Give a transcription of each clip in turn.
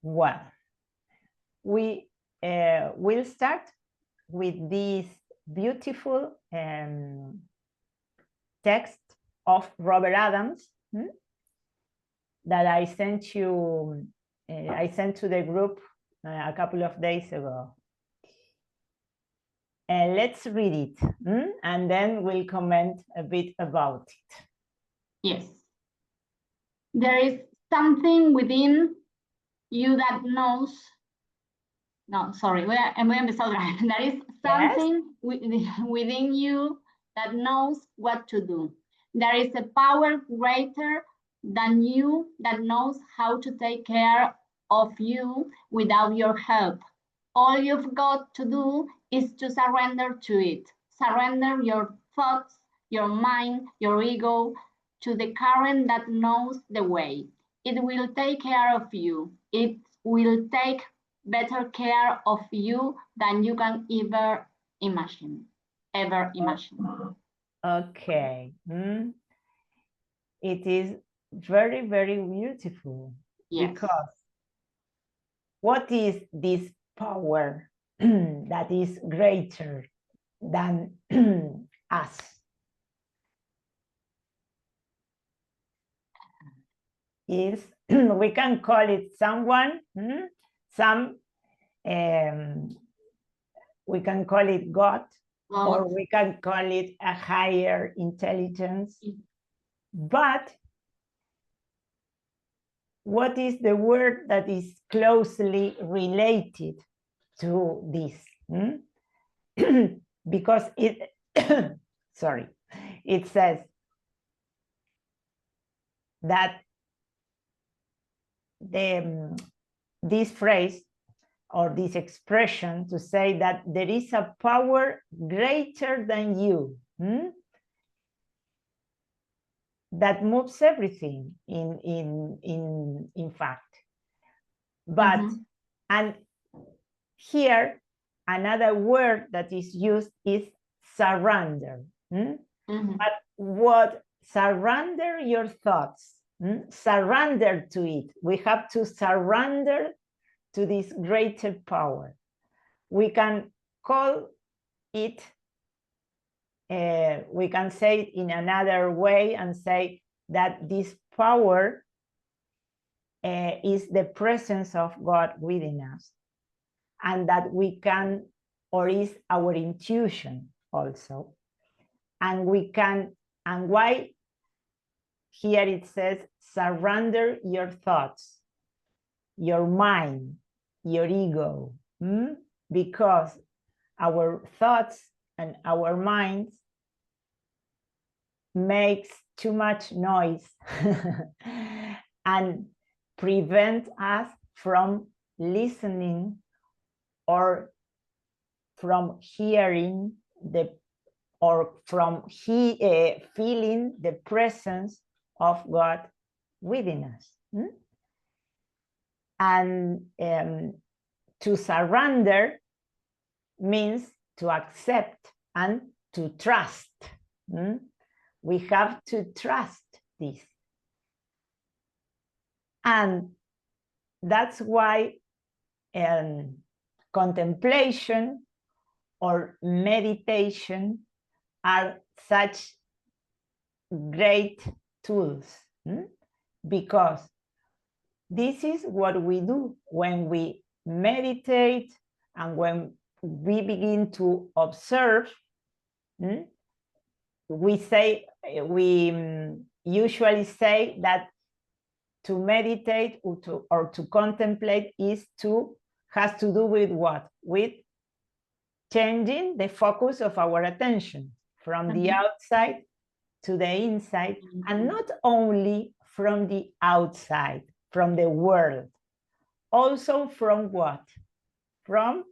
Well, we will start with this beautiful text of Robert Adams that I sent you. I sent to the group a couple of days ago. Let's read it, and then we'll comment a bit about it. Yes. There is something within you that knows. No, sorry, voy a empezar otra vez. There is something within you that knows what to do. There is a power greater than you that knows how to take care of you without your help. All you've got to do is to surrender to it. Surrender your thoughts, your mind, your ego to the current that knows the way. It will take care of you. It will take better care of you than you can ever imagine. Okay. It is very, very beautiful. Yes. Because what is this power that is greater than us? Is we can call it someone, we can call it God, or we can call it a higher intelligence. But what is the word that is closely related to this? Because it, sorry, it says that this phrase or this expression to say that there is a power greater than you that moves everything in fact. But and here another word that is used is surrender. But what surrender your thoughts, surrender to it. We have to surrender to this greater power. We can call it, we can say it in another way and say that this power is the presence of God within us, and that we can, or is our intuition also. And we can, and why here it says surrender your thoughts, your mind, your ego, because our thoughts and our minds makes too much noise and prevent us from listening or from hearing or from feeling the presence of God within us. And to surrender means to accept and to trust. We have to trust this. And that's why contemplation or meditation are such great tools, because this is what we do when we meditate and when we begin to observe. We usually say that to meditate or to contemplate has to do with what? With changing the focus of our attention from the outside to the inside, and not only from the outside, from the world, also from what? From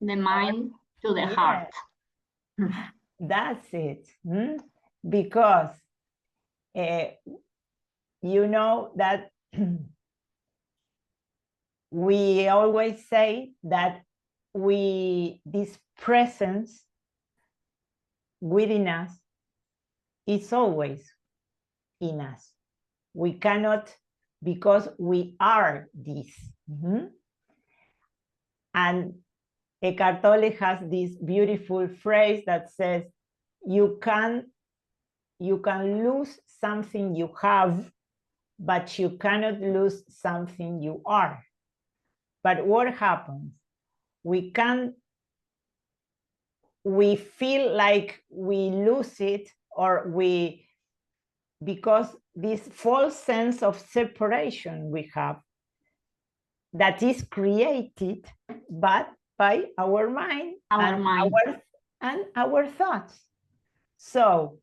the mind to the heart. That's it. Because you know that we always say that this presence within us is always in us. We cannot because we are this. And Eckhart Tolle has this beautiful phrase that says, you can lose something you have, but you cannot lose something you are. But what happens? We feel like we lose it, or because this false sense of separation we have, that is created but by our mind, and our thoughts. So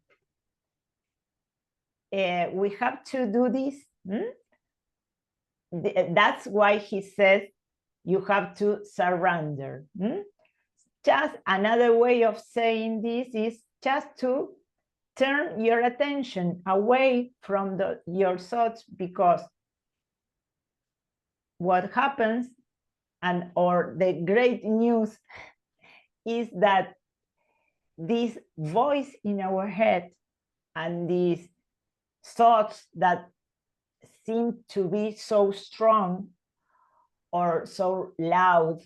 we have to do this. That's why he says you have to surrender. Just another way of saying this is just to turn your attention away from your thoughts, because what happens, or the great news, is that this voice in our head and these thoughts that seem to be so strong or so loud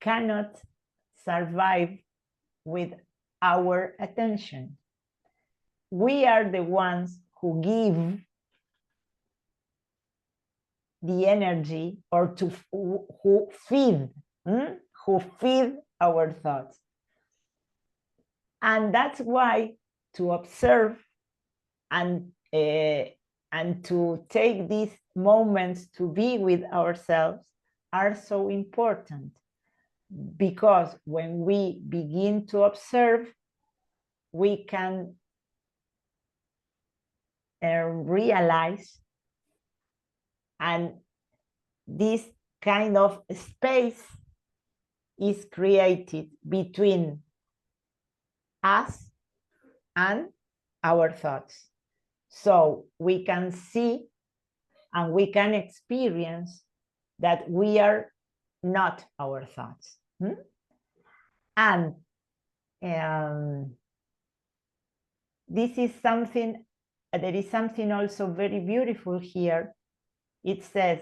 cannot survive with our attention. We are the ones who give the energy, or who feed our thoughts. And that's why to observe and to take these moments to be with ourselves are so important, because when we begin to observe, we can realize, and this kind of space is created between us and our thoughts. So we can see and we can experience that we are not our thoughts. And this is something, there is something also very beautiful here. It says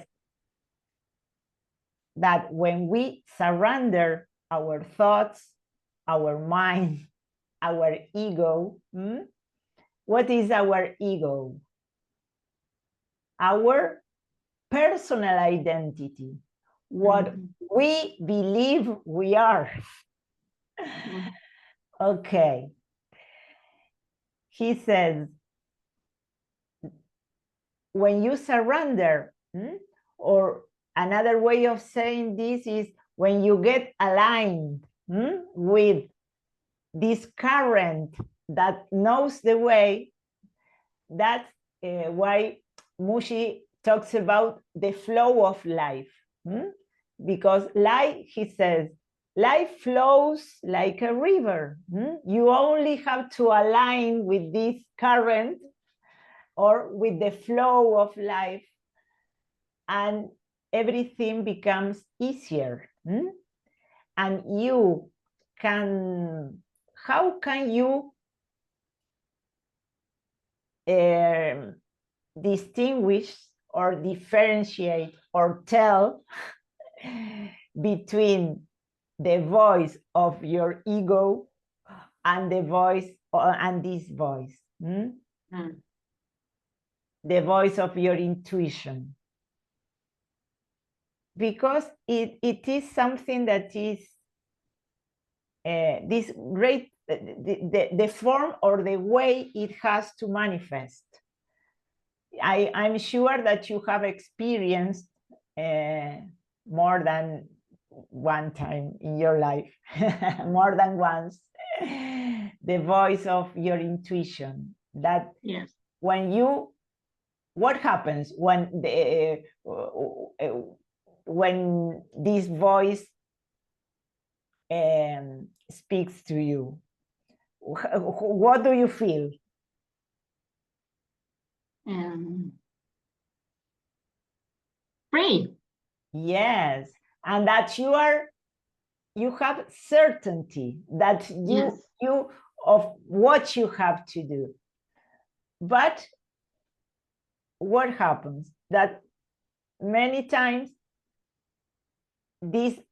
that when we surrender our thoughts, our mind, our ego, what is our ego? Our personal identity, what we believe we are. Okay. He says, when you surrender, or another way of saying this is when you get aligned with this current that knows the way. That's why Mushi talks about the flow of life. Because life, he says, life flows like a river. You only have to align with this current, or with the flow of life, and everything becomes easier. And you can, how can you distinguish or differentiate or tell between the voice of your ego and the voice, and this voice, the voice of your intuition? Because it is something that is this great, the form or the way it has to manifest. I'm sure that you have experienced more than one time in your life, more than once, the voice of your intuition. That yes. When you, what happens when when this voice speaks to you? What do you feel? Free. Yes, and that you have certainty that you of what you have to do. But what happens? That many times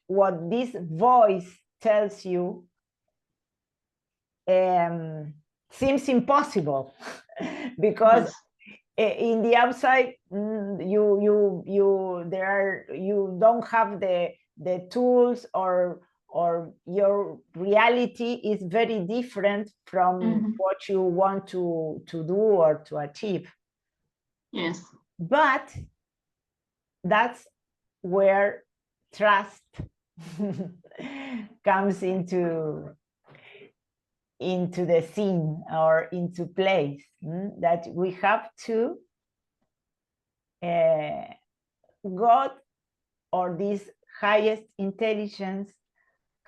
what this voice tells you seems impossible because in the outside you don't have the tools, or your reality is very different from what you want to do or to achieve. Yes. But that's where trust comes into the scene or into place, that we have to God, or this highest intelligence,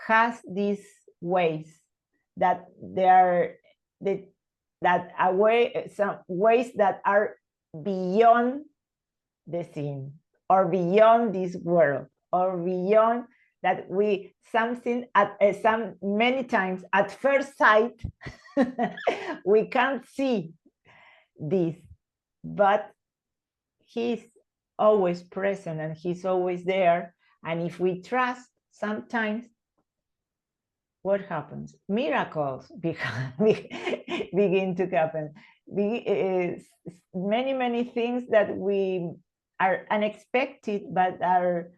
has these ways that some ways that are beyond the scene, or beyond this world, or beyond that we something at many times at first sight we can't see this, but he's always present and he's always there. And if we trust, sometimes what happens? Miracles begin to happen. Many things that we are unexpected, but are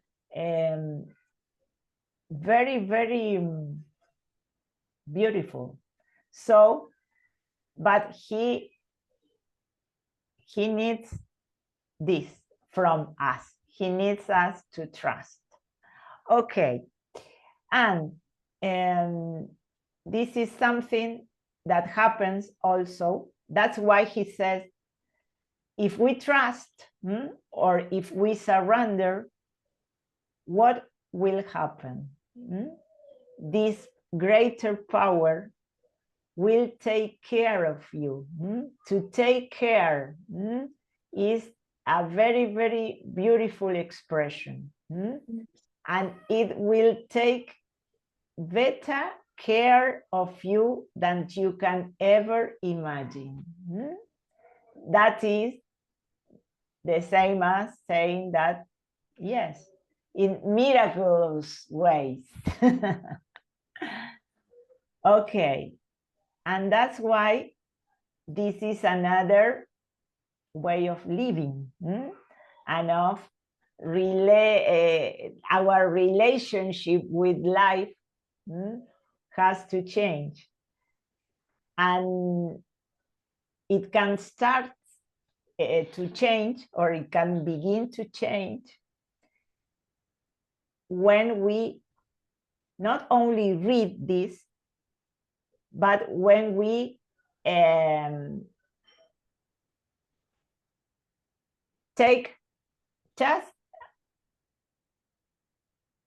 very, very beautiful. So, but he needs this from us. He needs us to trust. Okay, and this is something that happens also. That's why he says, if we trust, or if we surrender, what will happen? This greater power will take care of you. To take care is a very, very beautiful expression. And it will take better care of you than you can ever imagine. That is the same as saying that, yes, in miraculous ways. Okay, and that's why this is another way of living, and of our relationship with life has to change. And it can start to change, or it can begin to change, when we not only read this, but when we take just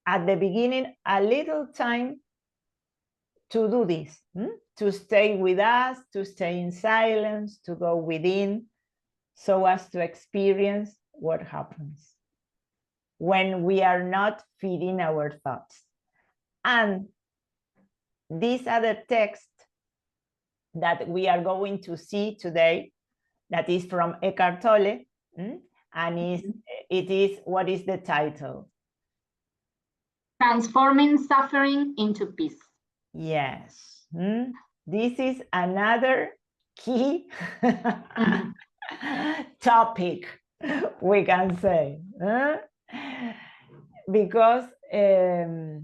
at the beginning a little time to do this, to stay with us, to stay in silence, to go within, so as to experience what happens when we are not feeding our thoughts. And this other text that we are going to see today, that is from Eckhart Tolle, and it is, what is the title? Transforming Suffering into Peace. Yes. This is another key topic, we can say, because there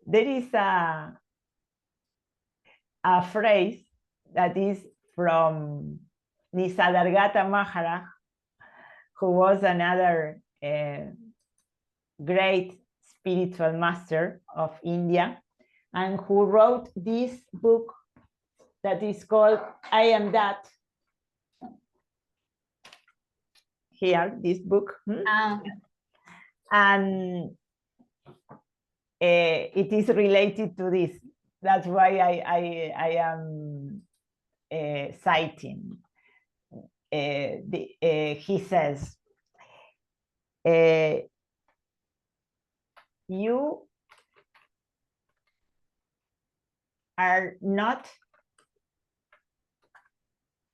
is a phrase that is from Nisargadatta Maharaj, who was another great spiritual master of India, and who wrote this book that is called I Am That. Here, this book. And it is related to this. That's why I am citing. He says, you are not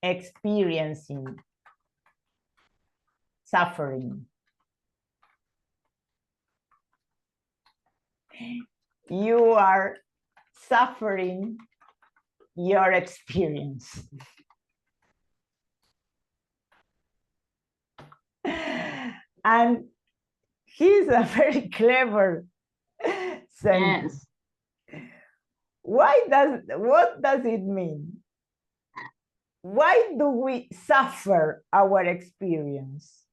experiencing suffering. You are suffering your experience. And he's a very clever sentence. Yes. What does it mean? Why do we suffer our experience?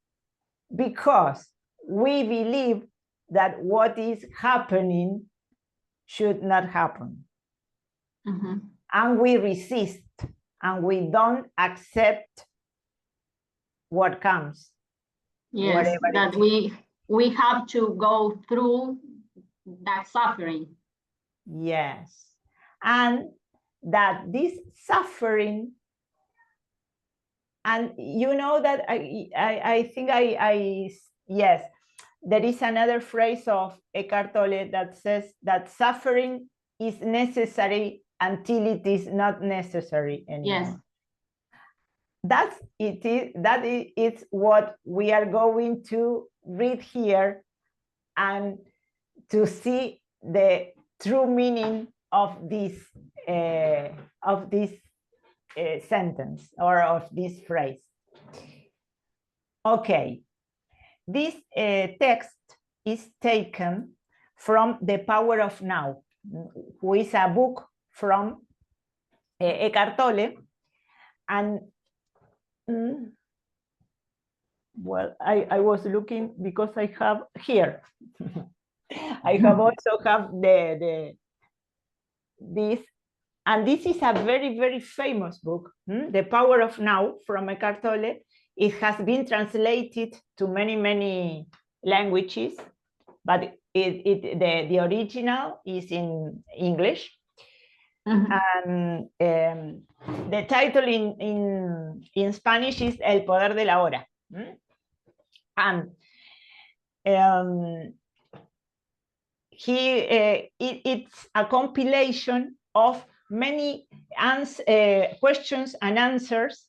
Because we believe that what is happening should not happen. Mm-hmm. And we resist and we don't accept what comes. Yes, that we have to go through that suffering. Yes. And that this suffering, and you know that I think yes, there is another phrase of Eckhart Tolle that says that suffering is necessary until it is not necessary anymore. Yes. That is what we are going to read here, and to see the true meaning of this sentence or of this phrase. Okay, this text is taken from The Power of Now, who is a book from Eckhart Tolle. And well, I was looking because I have here. I have also have this, and this is a very, very famous book, The Power of Now, from Eckhart Tolle. It has been translated to many, many languages, but the original is in English. And the title in Spanish is El Poder de la Hora. And it's a compilation of many questions and answers,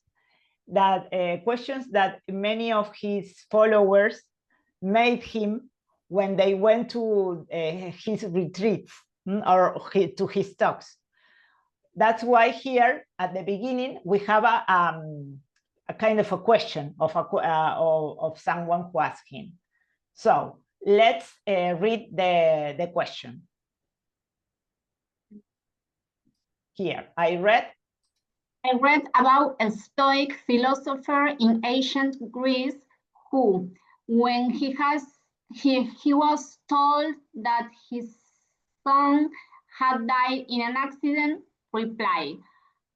that questions that many of his followers made him when they went to his retreats or to his talks. That's why here at the beginning we have a kind of a question of someone who asked him. So let's read the question. Here, I read about a Stoic philosopher in ancient Greece who, when he was told that his son had died in an accident, replied,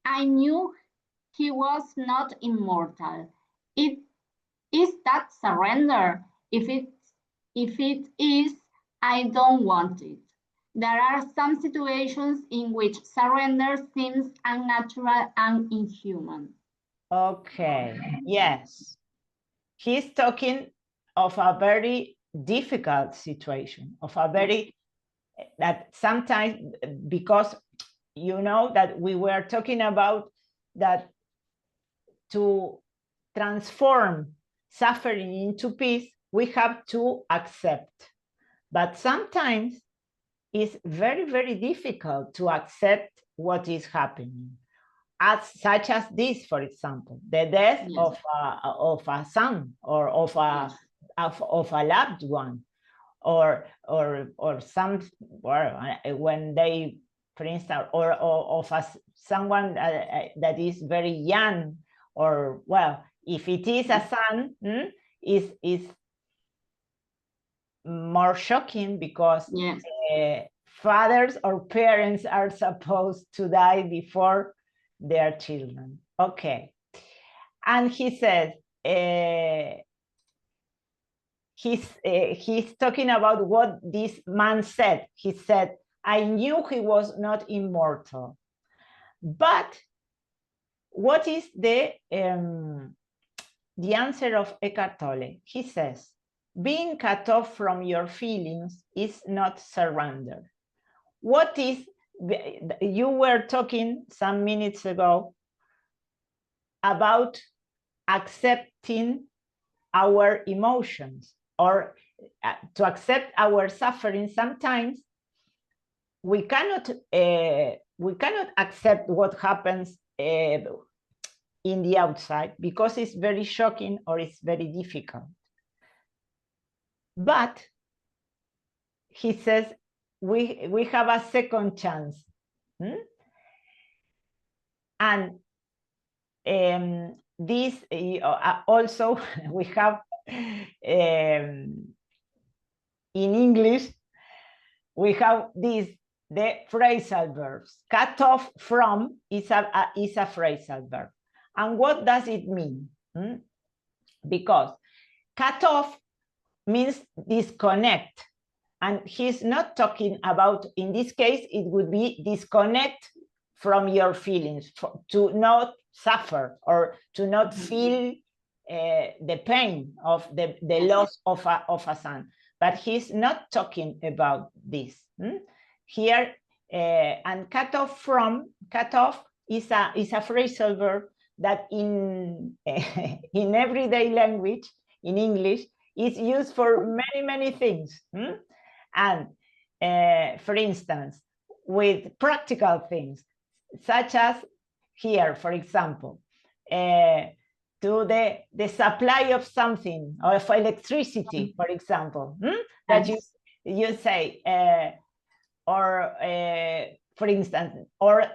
"I knew he was not immortal." Is that surrender? If it is, I don't want it. There are some situations in which surrender seems unnatural and inhuman. Okay, yes. He's talking of a very difficult situation, of a very, that sometimes, because you know that we were talking about that to transform suffering into peace, we have to accept. But sometimes it's very, very difficult to accept what is happening, such as this, for example, the death of a son or of a loved one, or some, when they, for instance, or of someone that is very young, or, well, if it is a son, is more shocking, because fathers or parents are supposed to die before their children. Okay. And he says, he's talking about what this man said. He said, "I knew he was not immortal." But what is the answer of Eckhart Tolle? He says, "Being cut off from your feelings is not surrender." What is, you were talking some minutes ago about accepting our emotions, or to accept our suffering. Sometimes we cannot accept what happens in the outside because it's very shocking or it's very difficult. But he says we have a second chance. And this also we have in English, we have this, the phrasal verbs. Cut off from is a phrasal verb. And what does it mean? Because cut off means disconnect. And he's not talking about, in this case, it would be disconnect from your feelings, to not suffer or to not feel the pain of the loss of a son. But he's not talking about this. Here, and cut off is a phrasal verb that in everyday language, in English, is used for many, many things. And for instance, with practical things, such as here, for example, to the supply of something, or of electricity, for example, that you say, or for instance, or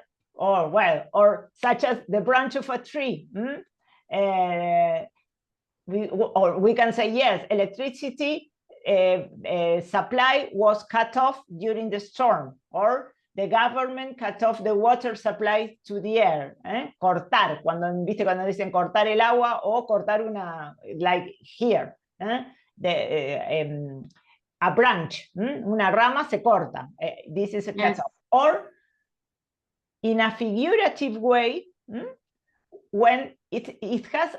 such as the branch of a tree. We can say, yes, electricity supply was cut off during the storm, or the government cut off the water supply to the air. Cortar, cuando dicen cortar el agua, o cortar una, like here, a branch, una rama se corta. This is a cut off. Or in a figurative way, when it has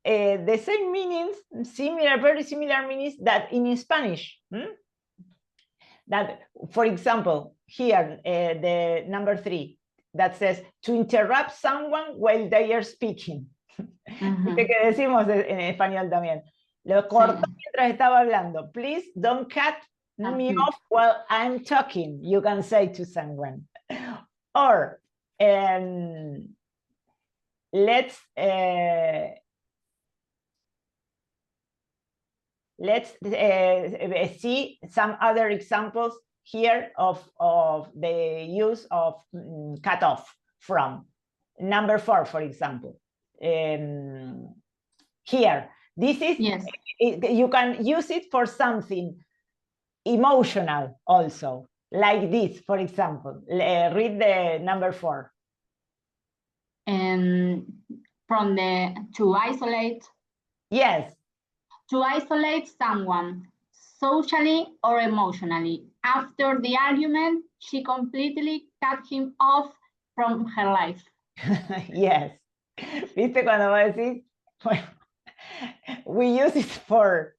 the same meanings, very similar meanings that in Spanish. That, for example, here, the number 3, that says to interrupt someone while they are speaking. Que decimos en español también. Lo corto mientras estaba hablando. Please don't cut me off while I'm talking, you can say to someone. Or let's see some other examples here of the use of cut off from. Number 4, for example. Here, this is, you can use it for something emotional also, like this, for example. Read the number 4. From the to isolate. Yes. To isolate someone, socially or emotionally. After the argument, she completely cut him off from her life. Yes. ¿Viste cuando va a decir? Bueno, we use it for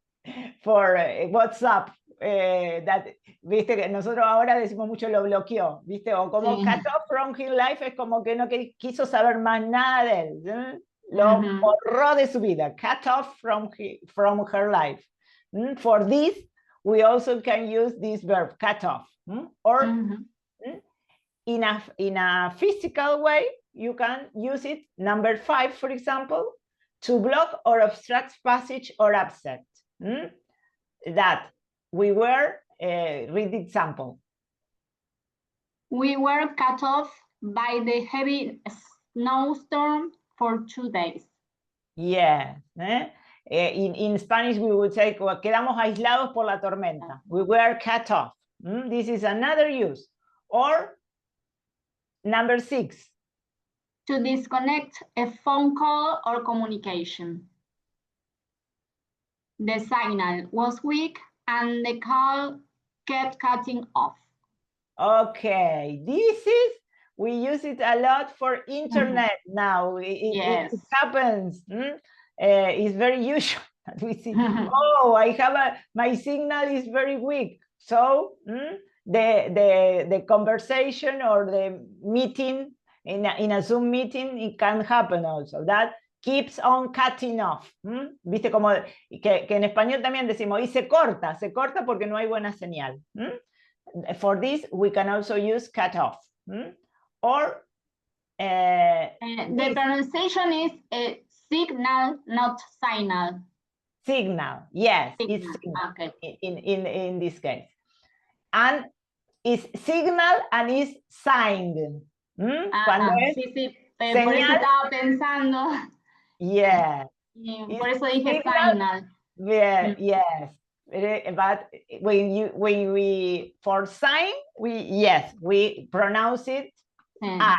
WhatsApp. That, viste que nosotros ahora decimos mucho lo bloqueó, viste, o como cut off from his life, es como que no quiso saber más nada de él, lo borró de su vida, cut off from her life. For this, we also can use this verb, cut off. Or in a physical way, you can use it, number 5, for example, to block or obstruct passage or upset. That we were, read the example. We were cut off by the heavy snowstorm for 2 days. Yeah. In Spanish, we would say, quedamos aislados por la tormenta. We were cut off. This is another use. Or number 6. To disconnect a phone call or communication. The signal was weak and the call kept cutting off. Okay, we use it a lot for internet now. It happens. It's very usual that we see, oh, my signal is very weak. So the conversation or the meeting in a Zoom meeting, it can happen also. That keeps on cutting off. Viste como que en español también decimos, y se corta porque no hay buena señal. For this, we can also use cut off. Or the pronunciation is signal, not signal. Signal, yes, Signal. it's signal. Okay. In this case. And it's signal and it's signed. Cuando es sí, señal, por eso estaba pensando. Yeah. Por eso dije signal. Yeah, yes. But when we for sign, we pronounce it I,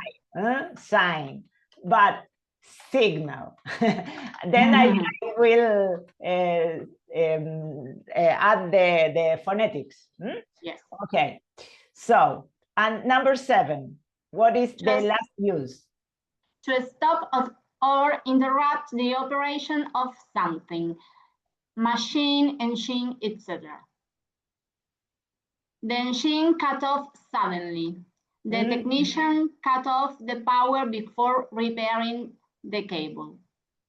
sign, but signal. Then I will add the phonetics. Yes. Okay. So, and number 7, what is the last use? To stop or interrupt the operation of something, machine, engine, etc. The engine cut off suddenly. The technician cut off the power before repairing the cable.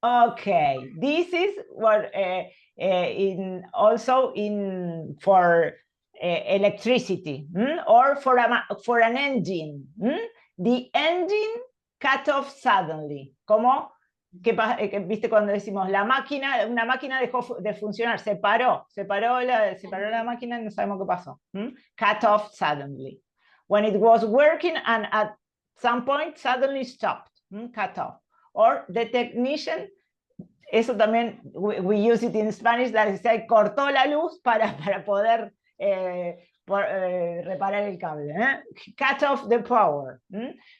Okay, this is what for electricity or for an engine. The engine cut off suddenly. Como que viste cuando decimos una máquina dejó de funcionar, se paró la máquina y no sabemos qué pasó. Cut off suddenly. When it was working and at some point suddenly stopped. Cut off. Or the technician, eso también we use it in Spanish, that dice cortó la luz para poder reparar el cable. Cut off the power.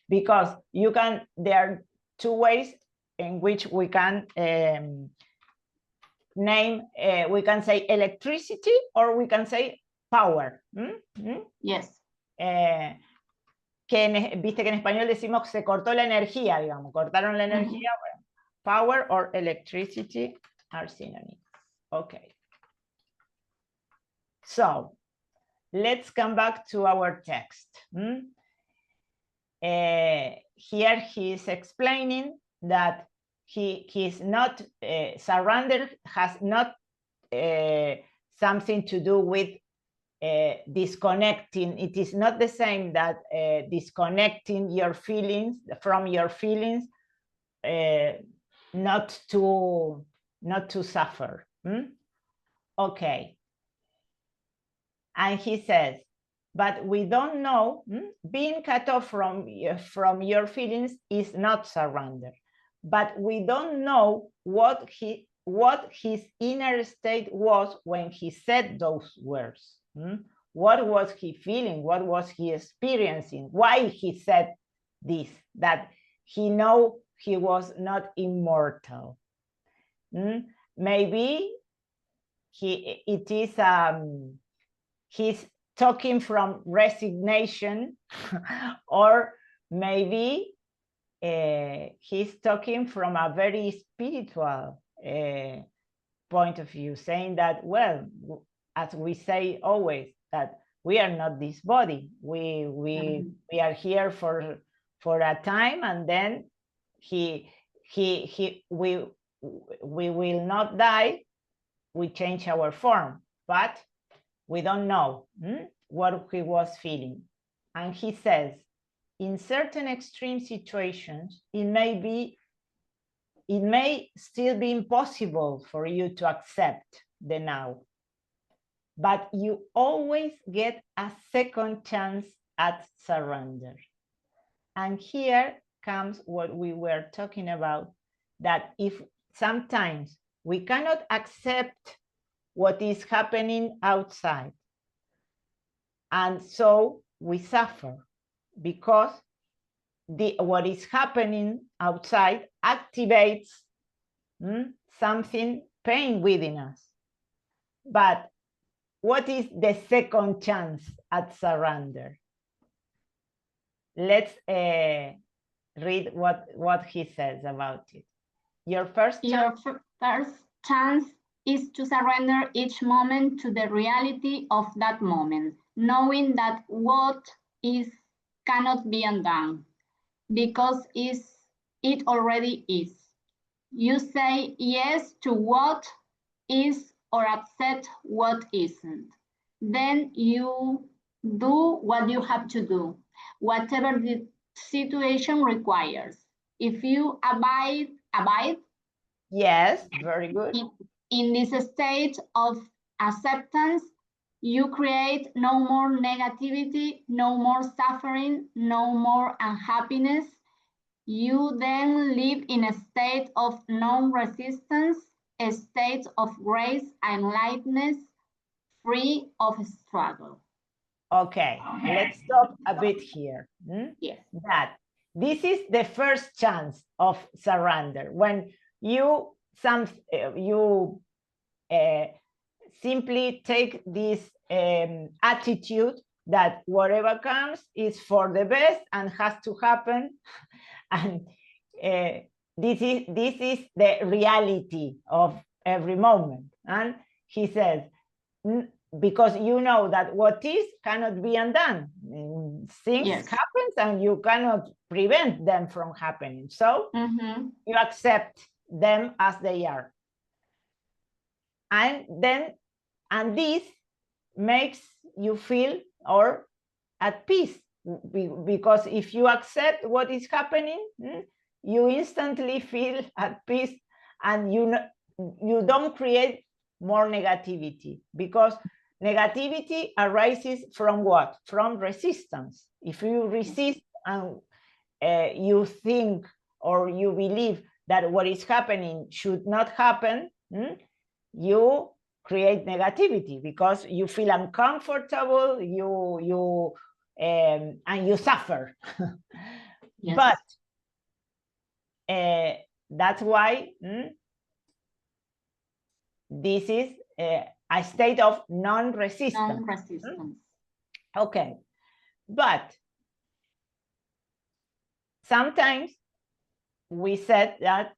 Because there are 2 ways in which we can we can say electricity or we can say power. Yes. Viste que en español decimos se cortó la energía, digamos, cortaron la energía. Bueno, power or electricity are synonyms. Okay. So, let's come back to our text. Here he is explaining that he's not surrender has not something to do with disconnecting. It is not the same that disconnecting your feelings from your feelings, not to suffer. Okay. And he says, but we don't know, being cut off from your feelings is not surrender. But we don't know what his inner state was when he said those words. What was he feeling? What was he experiencing? Why he said this? That he know he was not immortal. Maybe he's talking from resignation, or maybe he's talking from a very spiritual point of view, saying that, well, as we say always, that we are not this body. We are here for a time, and then we will not die. We change our form, but we don't know what he was feeling. And he says, in certain extreme situations, it may still be impossible for you to accept the now, but you always get a second chance at surrender. And here comes what we were talking about, that if sometimes we cannot accept what is happening outside, and so we suffer because what is happening outside activates something pain within us. But what is the second chance at surrender? Let's read what he says about it. Your first chance is to surrender each moment to the reality of that moment, knowing that what is cannot be undone. because it already is. You say yes to what is or accept what isn't. Then you do what you have to do, whatever the situation requires. If you abide, yes, very good. In this state of acceptance, you create no more negativity, no more suffering, no more unhappiness. You then live in a state of non-resistance, a state of grace and lightness, free of struggle. Okay, let's stop a bit here. Yes. That this is the first chance of surrender. When you simply take this attitude that whatever comes is for the best and has to happen, and this is the reality of every moment. And he says, because you know that what is cannot be undone. Things Yes. happen and you cannot prevent them from happening. So you accept them as they are. And this makes you feel at peace, because if you accept what is happening, you instantly feel at peace, and you don't create more negativity, because negativity arises from what? From resistance. If you resist and you think or you believe that what is happening should not happen, you create negativity because you feel uncomfortable, and you suffer. Yes. But that's why this is a state of non-resistance. Non-resistance. Okay, but sometimes we said that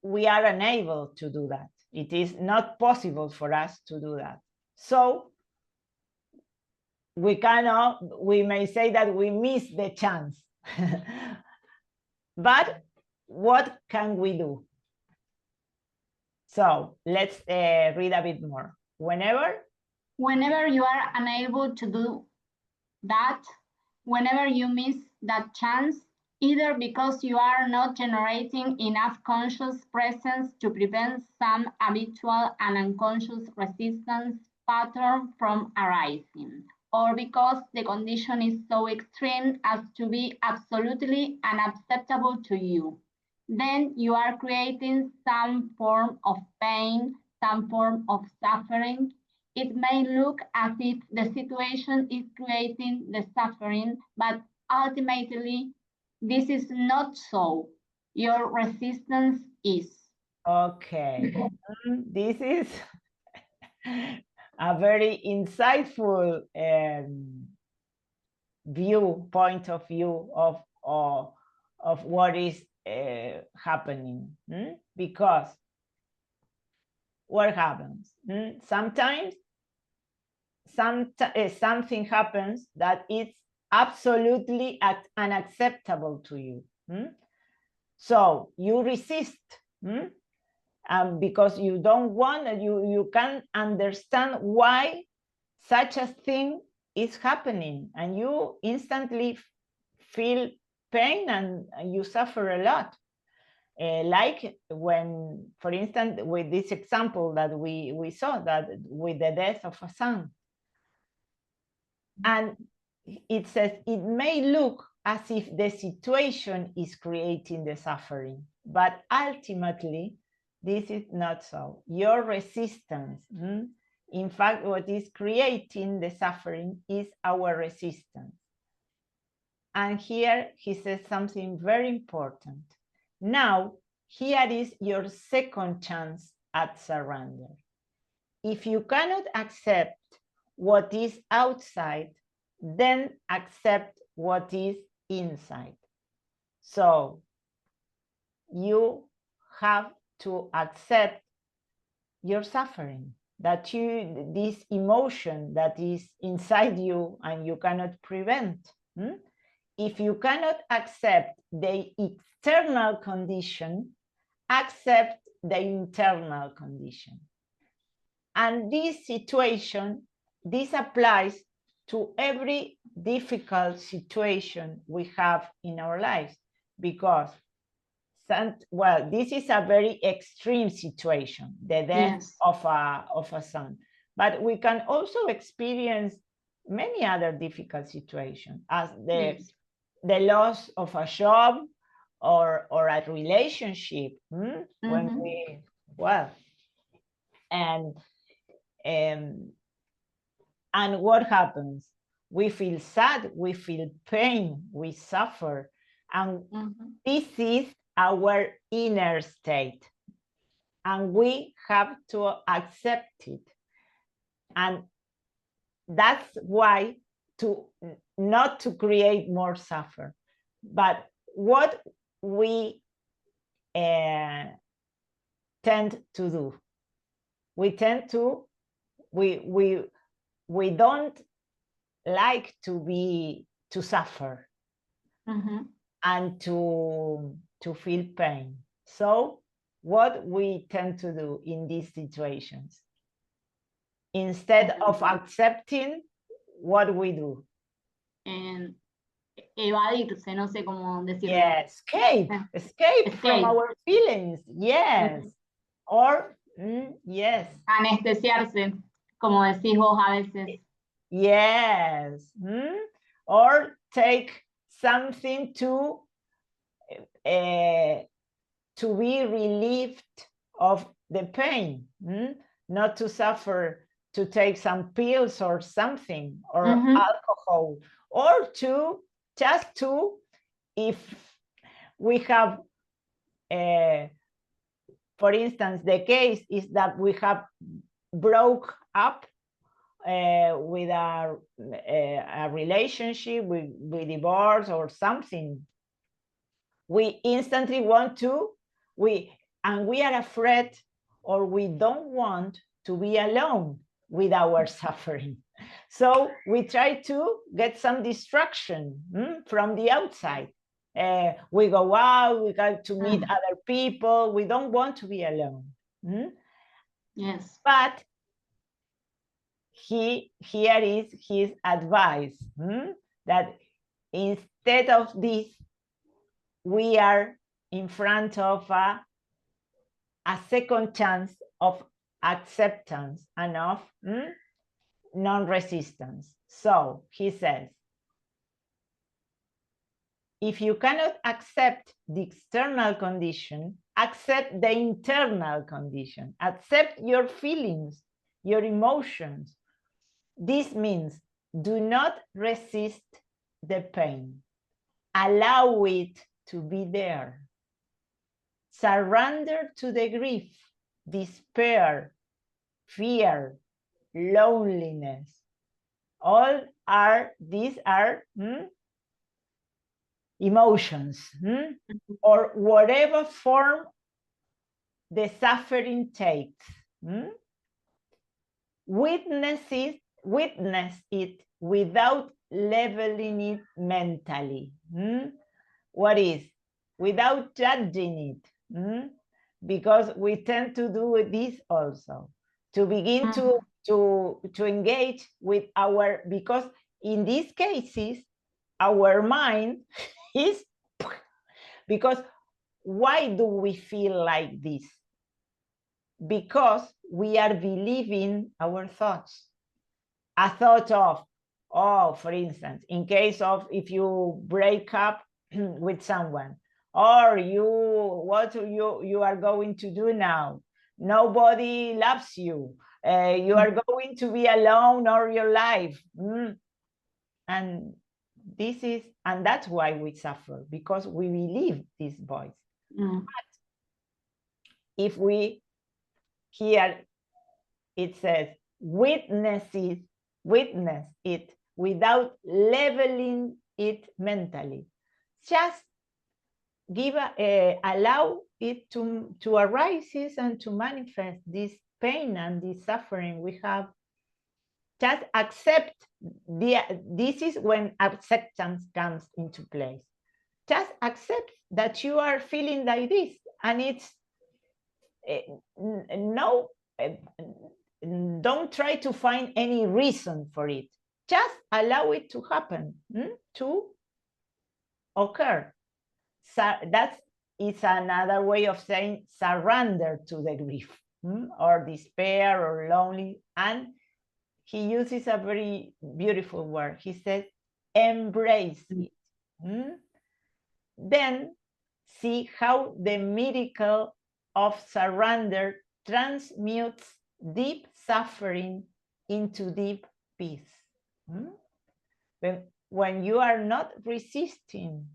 we are unable to do that. It is not possible for us to do that. So we may say that we miss the chance. But what can we do? So let's read a bit more. Whenever you are unable to do that, whenever you miss that chance, either because you are not generating enough conscious presence to prevent some habitual and unconscious resistance pattern from arising, or because the condition is so extreme as to be absolutely unacceptable to you, then you are creating some form of pain, some form of suffering. It may look as if the situation is creating the suffering, but ultimately, this is not so. Your resistance is. Okay, this is a very insightful point of view of what is happening, because what happens? Sometimes something happens that is absolutely unacceptable to you. So you resist, because you don't want, you can't understand why such a thing is happening, and you instantly feel pain and you suffer a lot. Like when, for instance, with this example that we saw, that with the death of a son. And it says it may look as if the situation is creating the suffering, but ultimately this is not so. Your resistance, in fact, what is creating the suffering is our resistance. And here he says something very important. Now, here is your second chance at surrender. If you cannot accept what is outside, then accept what is inside. So you have to accept your suffering, that this emotion that is inside you and you cannot prevent. if you cannot accept the external condition, accept the internal condition. And this situation, this applies to every difficult situation we have in our lives, because, well, this is a very extreme situation, the death of a son. But we can also experience many other difficult situations, as the loss of a job or a relationship. When we, well, and what happens? We feel sad, we feel pain, we suffer, and this is our inner state, and we have to accept it. And that's why, not to create more suffer, but what we tend to do, we don't like to suffer and to feel pain. So what we tend to do in these situations, instead of accepting, what we do? Evadirse, no sé cómo decirlo. Yeah, escape from our feelings. Yes. Or yes. Anestesiarse, como decís vos a veces. Yes. Or take something to be relieved of the pain, not to suffer, to take some pills or something, or alcohol, or if we have, for instance, the case is that we have broke up with a relationship, with divorce or something, we instantly want to, we are afraid, or we don't want to be alone with our suffering. So we try to get some distraction from the outside. We go out, we got to meet other people, we don't want to be alone. Yes. But here is his advice, that instead of this, we are in front of a second chance of acceptance and of non-resistance. So he says, if you cannot accept the external condition, accept the internal condition. Accept your feelings, your emotions. This means do not resist the pain. Allow it to be there. Surrender to the grief, despair, fear, loneliness. These are emotions, or whatever form the suffering takes. Witness it without leveling it mentally. What is? Without judging it. Because we tend to do this also, to begin to engage with because in these cases, our mind is, because why do we feel like this? Because we are believing our thoughts. A thought of, for instance, in case of if you break up with someone, or what you are going to do now? Nobody loves you. You are going to be alone all your life. And that's why we suffer, because we believe this voice. But if we, here it says, witness it without leveling it mentally. Just allow it to arise and to manifest this pain and this suffering we have. Just accept this is when acceptance comes into place. Just accept that you are feeling like this, and it's no, don't try to find any reason for it. Just allow it to happen, to occur. So that is another way of saying surrender to the grief, or despair or lonely. And he uses a very beautiful word. He says, embrace it. Then see how the miracle of surrender transmutes deep suffering into deep peace. When you are not resisting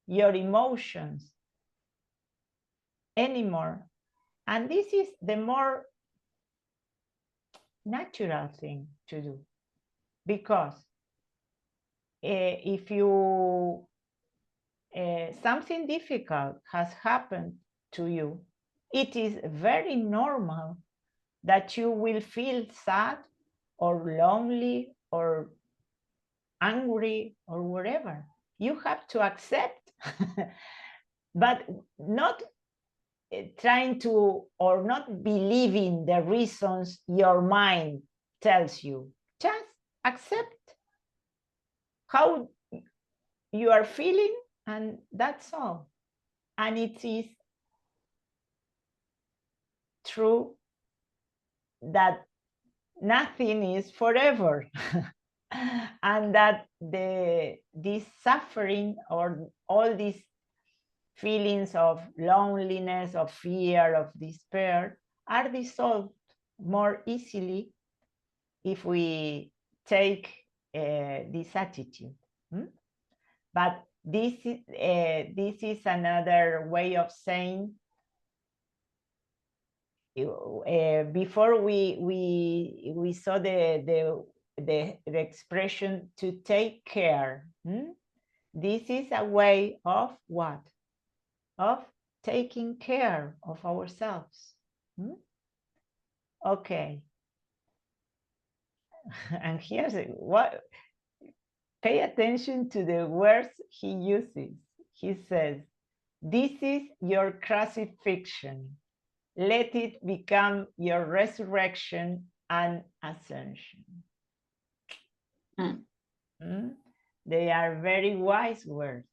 your emotions anymore, and this is the more natural thing to do, because if you something difficult has happened to you, it is very normal that you will feel sad or lonely or angry or whatever. You have to accept, but not trying to, or not believing the reasons your mind tells you. Just accept how you are feeling, and that's all. And it is true that nothing is forever. And that this suffering, or all these feelings of loneliness, of fear, of despair, are dissolved more easily if we take this attitude. But this is another way of saying, before we saw the expression to take care. This is a way of what? Of taking care of ourselves. Okay. And here's what, pay attention to the words he uses. He says, this is your crucifixion. Let it become your resurrection and ascension. They are very wise words.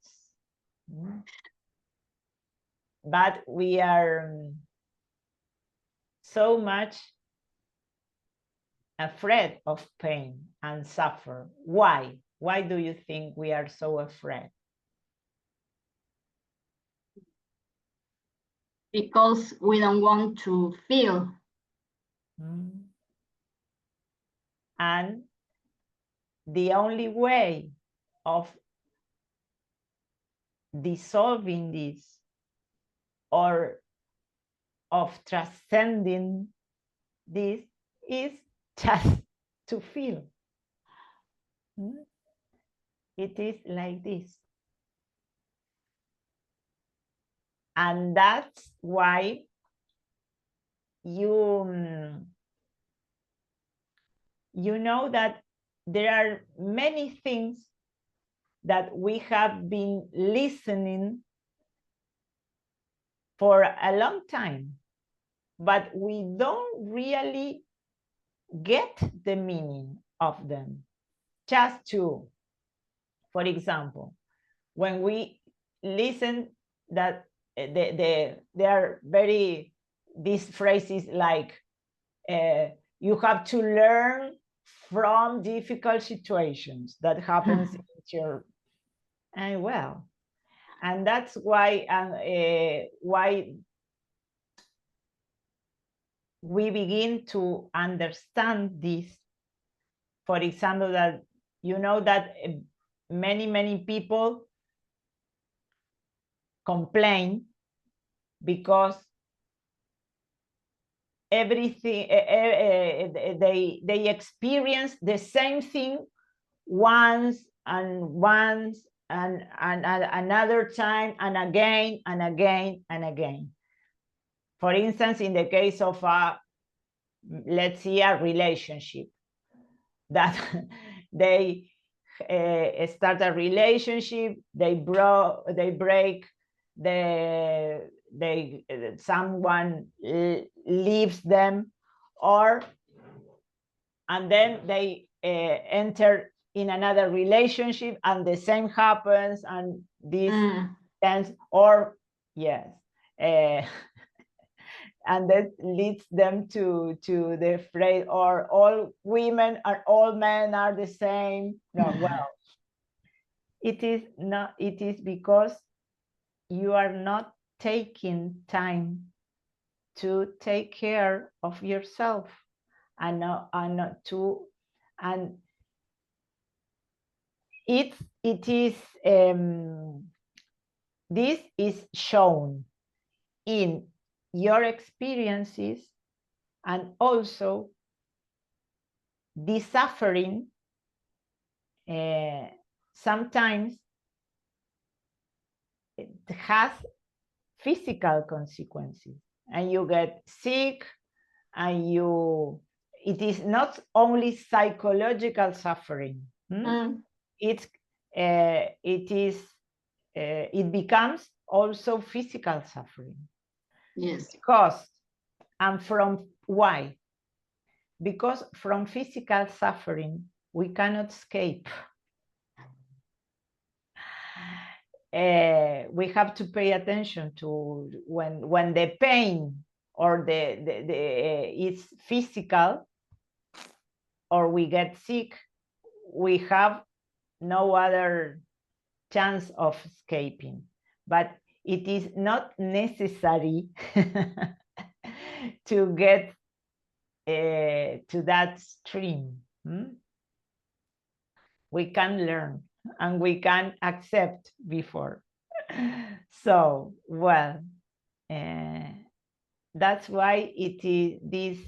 But we are so much afraid of pain and suffer. Why? Why do you think we are so afraid? Because we don't want to feel. And the only way of dissolving this, or of transcending this, is just to feel. It is like this. And that's why you know that there are many things that we have been listening for a long time, but we don't really get the meaning of them. Just to, for example, when we listen that there are very, these phrases like, you have to learn from difficult situations that happens in your, and well, and that's why we begin to understand this. For example, that you know that many people complain because everything they experience the same thing once and another time and again and again and again. For instance, in the case of let's see, a relationship, that they start a relationship, they break, someone leaves them, and then they enter in another relationship, and the same happens, and this ends, or yes, and that leads them to the phrase, or all women or all men are the same. No, well, it is not. It is because you are not taking time to take care of yourself, and it is this is shown in your experiences, and also the suffering sometimes it has physical consequences, and you get sick, and it is not only psychological suffering. It becomes also physical suffering. Yes. Why? Because from physical suffering we cannot escape. We have to pay attention to when the pain or is physical, or we get sick, we have no other chance of escaping. But it is not necessary to get to that stream. We can learn, and we can accept before. So, well, that's why it is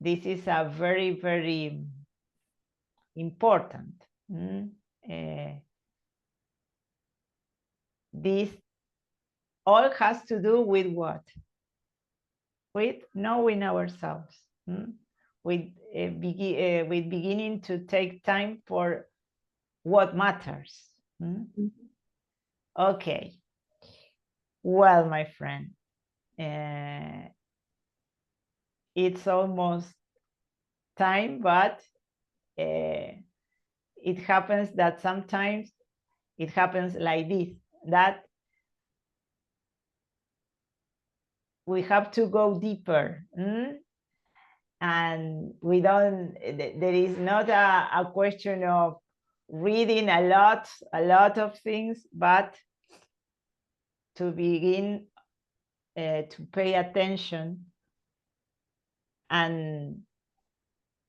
this is a very, very important. This all has to do with what? With knowing ourselves. With beginning to take time for what matters. Okay. Well, my friend, it's almost time, but it happens that sometimes it happens like this, that we have to go deeper. And we don't, there is not a question of reading a lot of things, but to begin to pay attention and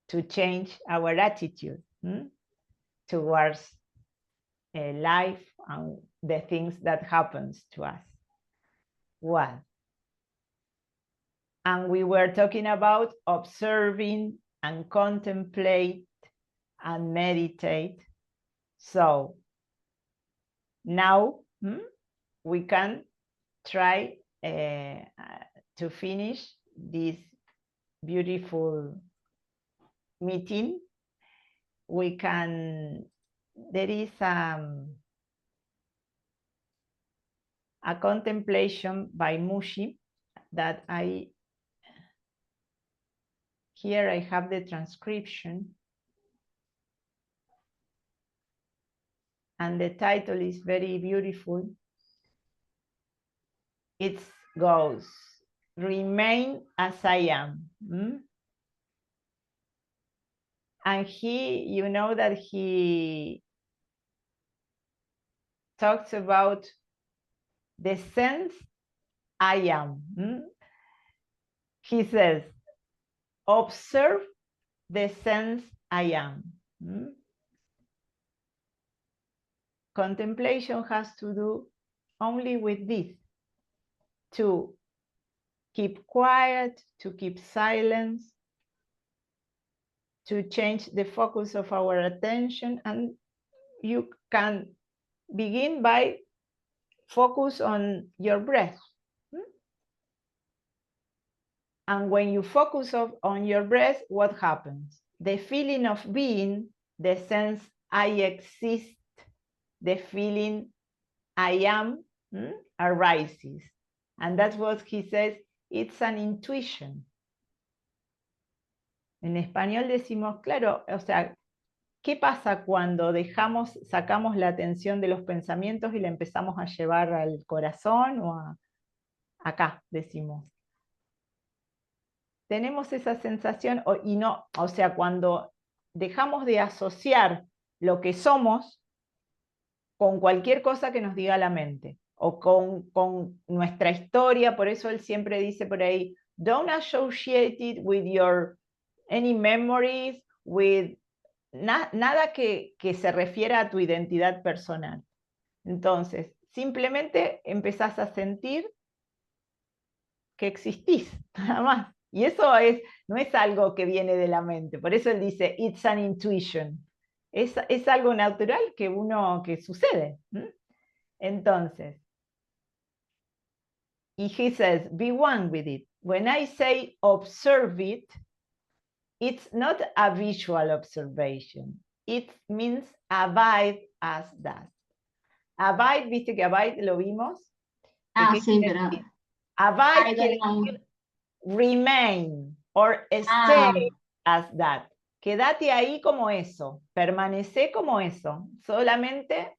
to change our attitude towards life and the things that happens to us. Well, and we were talking about observing and contemplate and meditate. So now we can try to finish this beautiful meeting. We can, there is a contemplation by Mushi that here I have the transcription, and the title is very beautiful. It goes, remain as I am. And you know that he talks about the sense I am. He says, observe the sense I am. Contemplation has to do only with this, to keep quiet, to keep silence, to change the focus of our attention. And you can begin by focus on your breath. And when you focus on your breath, what happens? The feeling of being the sense I exist, the feeling I am arises. And that's what he says, it's an intuition. En español decimos, claro, o sea, ¿qué pasa cuando sacamos la atención de los pensamientos y la empezamos a llevar al corazón o acá, decimos? Tenemos esa sensación, o sea, cuando dejamos de asociar lo que somos con cualquier cosa que nos diga la mente, o con nuestra historia, por eso él siempre dice por ahí, don't associate it with any memories, with nada que se refiera a tu identidad personal. Entonces, simplemente empezás a sentir que existís, nada más. Y eso no es algo que viene de la mente, por eso él dice, it's an intuition. Es algo natural que sucede. Entonces, he says, be one with it. When I say observe it, it's not a visual observation. It means abide as that. Abide, viste que abide lo vimos. Sí, pero abide quiere decir remain or stay as that. Quédate ahí como eso, permanece como eso, solamente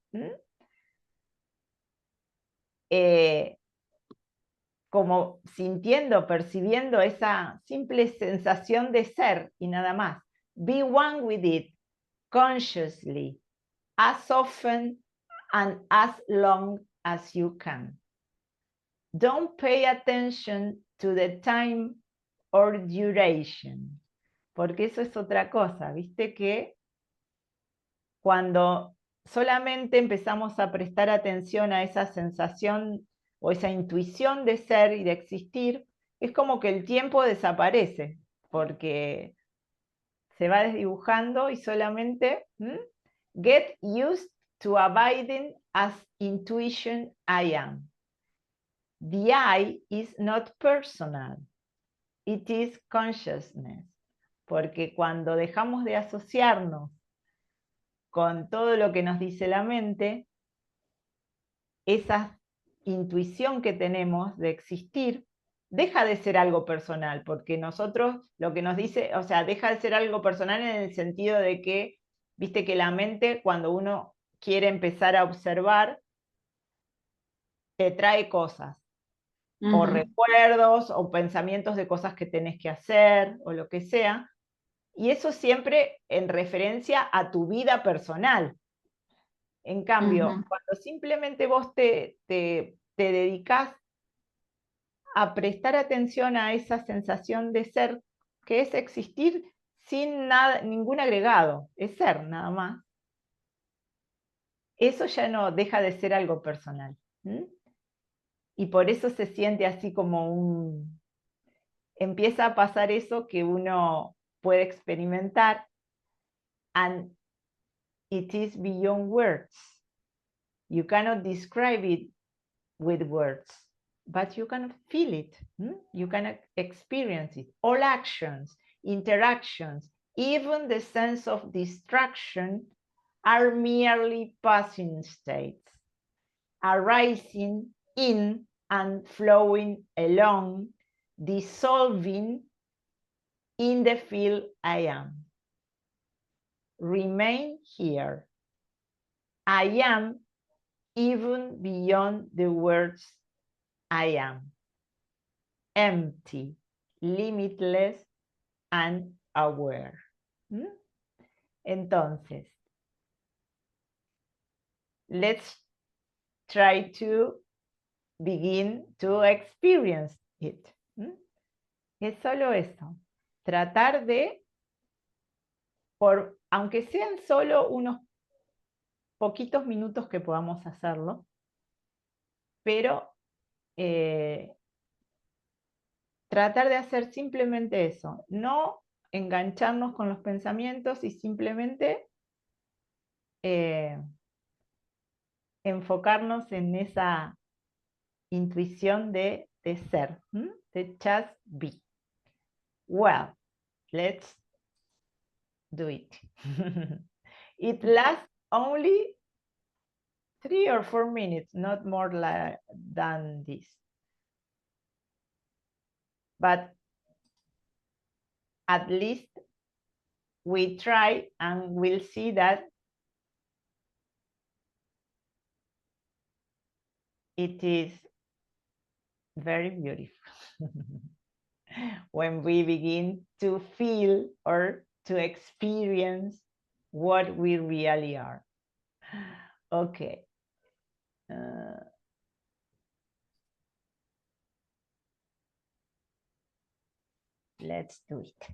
como sintiendo, percibiendo esa simple sensación de ser y nada más. Be one with it, consciously, as often and as long as you can. Don't pay attention to the time or duration, porque eso es otra cosa, viste que cuando solamente empezamos a prestar atención a esa sensación o esa intuición de ser y de existir, es como que el tiempo desaparece, porque se va desdibujando y solamente get used to abiding as intuition I am. The I is not personal, it is consciousness, porque cuando dejamos de asociarnos con todo lo que nos dice la mente, esa intuición que tenemos de existir deja de ser algo personal, porque nosotros lo que nos dice, o sea, deja de ser algo personal en el sentido de que, viste que la mente cuando uno quiere empezar a observar, te trae cosas, o recuerdos, o pensamientos de cosas que tenés que hacer, o lo que sea, y eso siempre en referencia a tu vida personal. En cambio, cuando simplemente vos te dedicás a prestar atención a esa sensación de ser, que es existir sin nada, ningún agregado, es ser nada más, eso ya no deja de ser algo personal. Y por eso se siente así como empieza a pasar eso que uno puede experimentar, and it is beyond words. You cannot describe it with words, but you can feel it. You can experience it. All actions, interactions, even the sense of distraction are merely passing states, arising in and flowing along, dissolving in the field I am. Remain here. I am even beyond the words I am. Empty, limitless, and aware. Entonces, let's try to begin to experience it. Es solo eso. Tratar de, aunque sean solo unos poquitos minutos que podamos hacerlo, pero tratar de hacer simplemente eso, no engancharnos con los pensamientos y simplemente enfocarnos en esa intuición de ser, de just be. Well, let's do it. It lasts only 3 or 4 minutes, not more than this. But at least we try and we'll see that it is very beautiful when we begin to feel or to experience what we really are. Okay. Let's do it.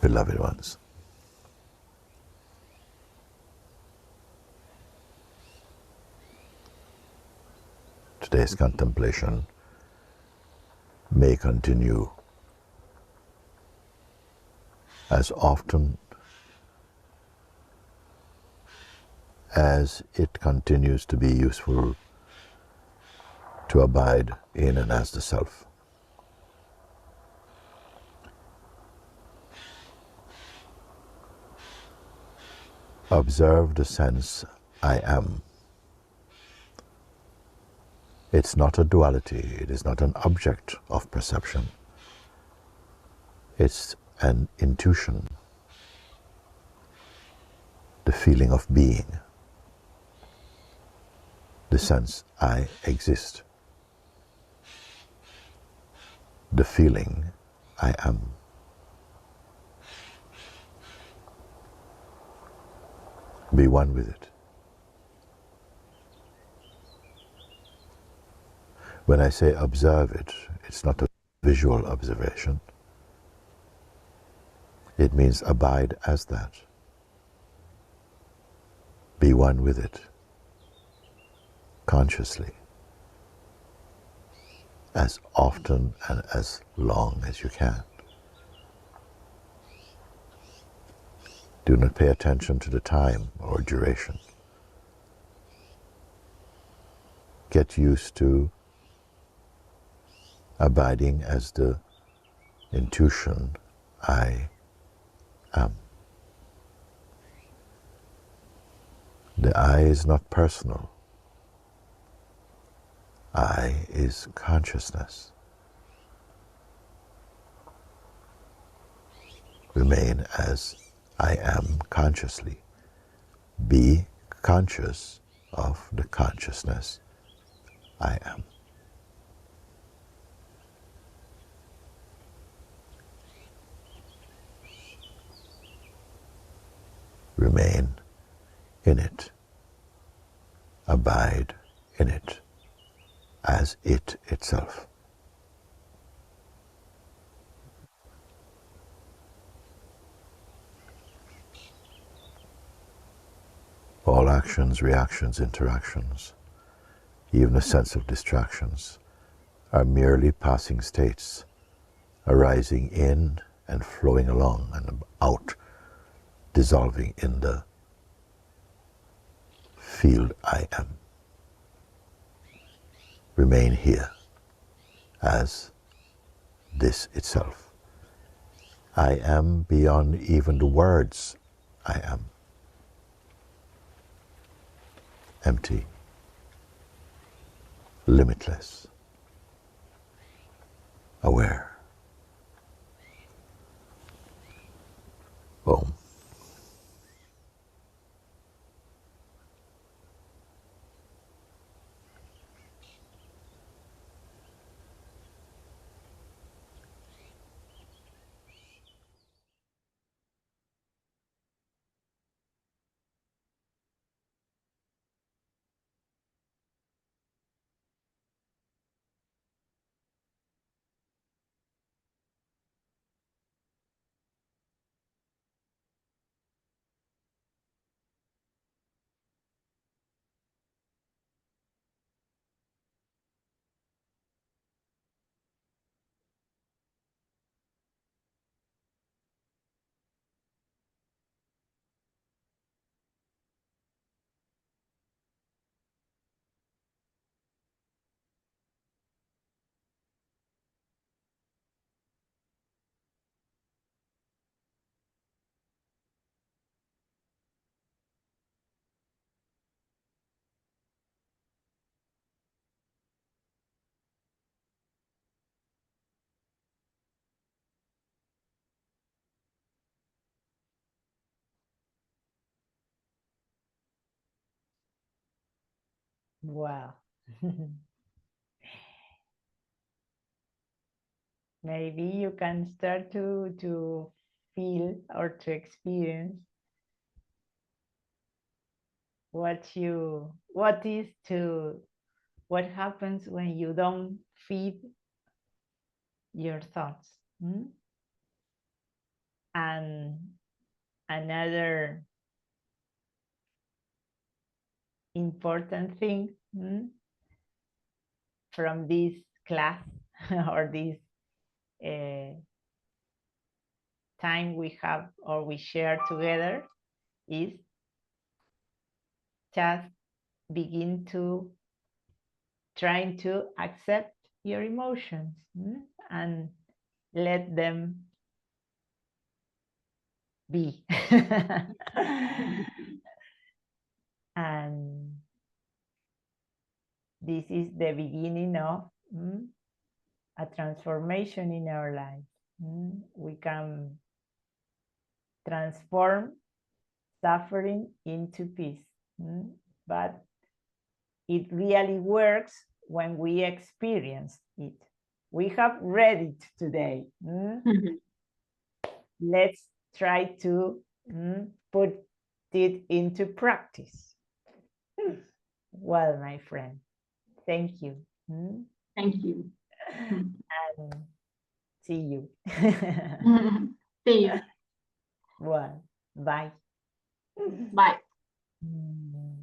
Beloved ones, today's contemplation may continue as often as it continues to be useful to abide in and as the self. Observe the sense I am. It's not a duality, it is not an object of perception. It's an intuition, the feeling of being, the sense I exist, the feeling I am. Be one with it. When I say observe it, it's not a visual observation. It means abide as that. Be one with it, consciously, as often and as long as you can. Do not pay attention to the time or duration. Get used to abiding as the intuition I am. The I is not personal. I is consciousness. Remain as I am consciously. Be conscious of the consciousness I am. Remain in it. Abide in it as it itself. All actions, reactions, interactions, even a sense of distractions, are merely passing states, arising in and flowing along and out, dissolving in the field I am. Remain here as this itself. I am beyond even the words I am. Empty, limitless, aware. Boom. Wow. Maybe you can start to feel or to experience what happens when you don't feed your thoughts. And another important thing from this class or this time we have or we share together is just begin to trying to accept your emotions and let them be. And this is the beginning of a transformation in our life. We can transform suffering into peace. But it really works when we experience it. We have read it today. Let's try to put it into practice. Well, my friend, thank you. Thank you. And see you. See you. Well, bye. Bye.